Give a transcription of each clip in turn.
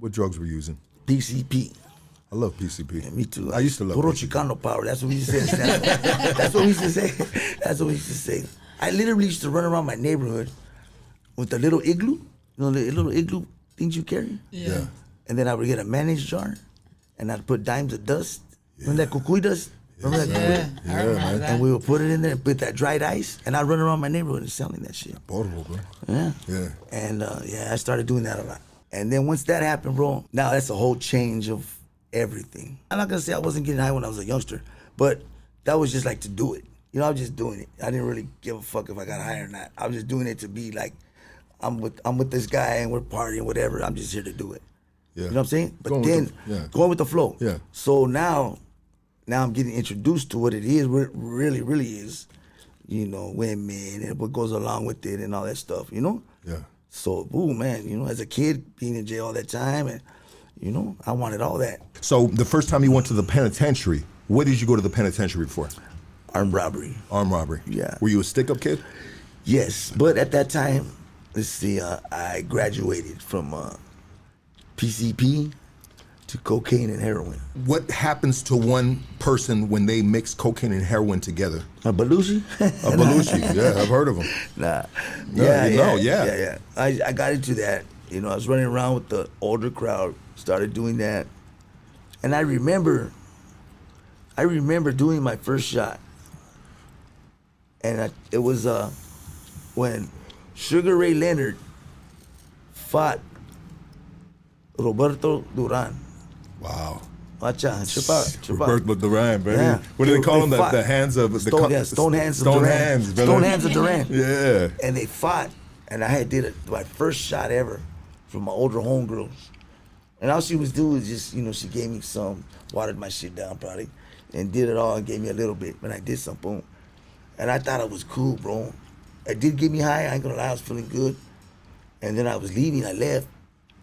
What drugs were you using? PCP. I love PCP. Yeah, me too. I used to love Puro PCP. Chicano power. That's what we used to say. That's what we used to say. That's what we used to say. I literally used to run around my neighborhood with the little igloo. You know the little igloo things you carry? Yeah. And then I would get a mayonnaise jar, and I'd put dimes of dust. Remember that cucuy dust? Remember that cucuy? I remember that. And we would put it in there and put that dried ice, and I'd run around my neighborhood and selling that shit. Portable, bro. Yeah. Yeah. And I started doing that a lot. And then once that happened, bro, now that's a whole change of everything. I'm not gonna say I wasn't getting high when I was a youngster, but that was just like to do it. You know, I was just doing it. I didn't really give a fuck if I got high or not. I was just doing it to be like, I'm with this guy and we're partying, whatever. I'm just here to do it. Yeah. You know what I'm saying? But Going going with the flow. Yeah. So now I'm getting introduced to what it is, what it really, really is. You know, women and what goes along with it and all that stuff, you know? Yeah. So, ooh, man, you know, as a kid, being in jail all that time, and, you know, I wanted all that. So the first time you went to the penitentiary, what did you go to the penitentiary for? Armed robbery. Armed robbery. Yeah. Were you a stick-up kid? Yes, but at that time, let's see, I graduated from PCP to cocaine and heroin. What happens to one person when they mix cocaine and heroin together? A Belushi? A Belushi, yeah, I've heard of him. Nah. Yeah. I got into that. You know, I was running around with the older crowd, started doing that. And I remember doing my first shot. And it was when Sugar Ray Leonard fought Roberto Duran. Wow. Watch out, chip out. Roberto Duran, baby. Yeah. What do they call him? fought. The hands of... Stone hands of Duran. Stone hands of Duran. Yeah. And they fought, and I did my first shot ever from my older homegirls. And all she was doing was just, you know, she gave me some, watered my shit down probably, and did it all and gave me a little bit. But I did some, boom. And I thought it was cool, bro. It did get me high, I ain't gonna lie, I was feeling good. And then I was leaving, I left,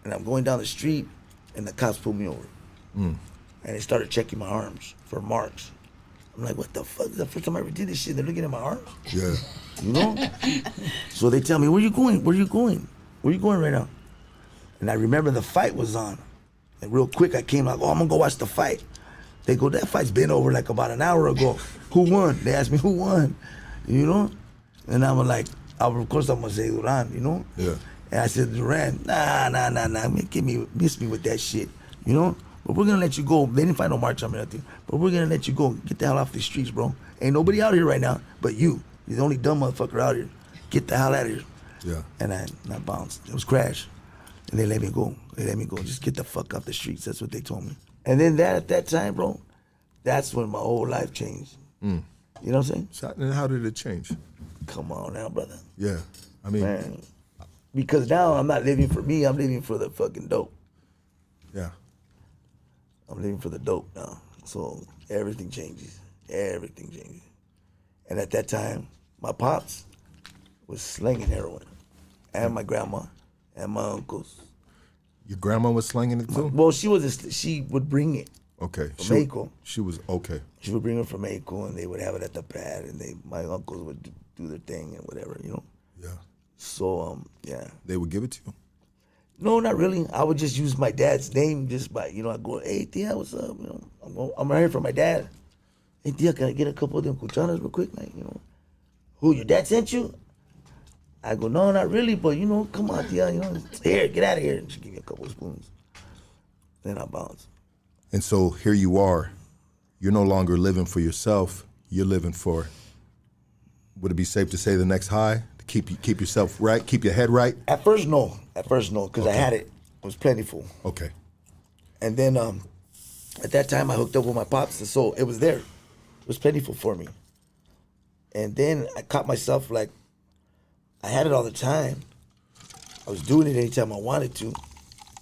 and I'm going down the street, and the cops pulled me over. And they started checking my arms for marks. I'm like, what the fuck? This is the first time I ever did this shit. They're looking at my arms. Yeah. You know? So they tell me, where you going? Where you going? Where you going right now? And I remember the fight was on. And real quick, I came like, oh, I'm gonna go watch the fight. They go, that fight's been over like about an hour ago. Who won? They asked me, who won? You know? And I'm like, of course I'm gonna say Duran, you know? Yeah. And I said, Duran, nah, miss me with that shit, you know? But we're gonna let you go. They didn't find no march on me or nothing. But we're gonna let you go. Get the hell off the streets, bro. Ain't nobody out here right now but you. You're the only dumb motherfucker out here. Get the hell out of here. Yeah. And I bounced. It was crash. And they let me go. Just get the fuck off the streets. That's what they told me. And then at that time, bro, that's when my whole life changed. You know what I'm saying? And how did it change? Come on now, brother. Yeah. I mean... Man. Because now I'm not living for me, I'm living for the fucking dope. Yeah. I'm living for the dope now. So everything changes. Everything changes. And at that time, my pops was slinging heroin. And my grandma and my uncles. Your grandma was slinging it too? Well, she would bring it. Okay. From Mexico. She was okay. She would bring it from Mexico, and they would have it at the pad, and my uncles would do their thing and whatever, you know? Yeah. So, yeah. They would give it to you? No, not really. I would just use my dad's name just by, you know, I go, hey, tia, what's up? You know, I'm right here for my dad. Hey, tia, can I get a couple of them cucharas real quick? Like, you know, who, your dad sent you? I go, no, not really, but, you know, come on, tia, you know, here, get out of here. And she give me a couple of spoons. Then I bounce. And so here you are. You're no longer living for yourself. You're living for, would it be safe to say, the next high? To keep yourself right, keep your head right? At first, no, because I had it. It was plentiful. Okay. And then at that time, I hooked up with my pops, and so it was there. It was plentiful for me. And then I caught myself like, I had it all the time. I was doing it anytime I wanted to.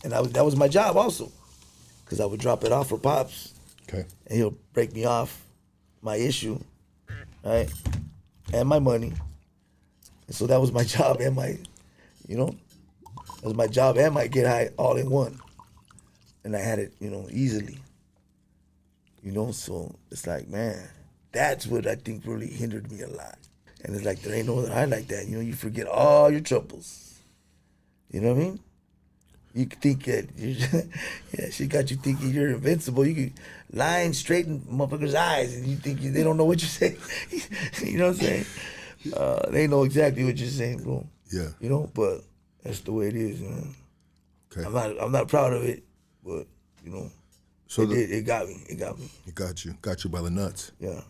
And that was my job also. Because I would drop it off for Pops. Okay. And he'll break me off my issue, right? And my money. And so that was my job and my, you know, that was my job and my get high all in one. And I had it, you know, easily. You know, so it's like, man, that's what I think really hindered me a lot. And it's like, there ain't no other high like that. You know, you forget all your troubles. You know what I mean? you could think that yeah, she got you thinking you're invincible. You could line straight in motherfuckers' eyes, and you think they don't know what you're saying. You know what I'm saying? They know exactly what you're saying, bro. Yeah. You know, but that's the way it is, man. Okay. I'm not proud of it, but you know, So it got me. It got me. It got you by the nuts. Yeah.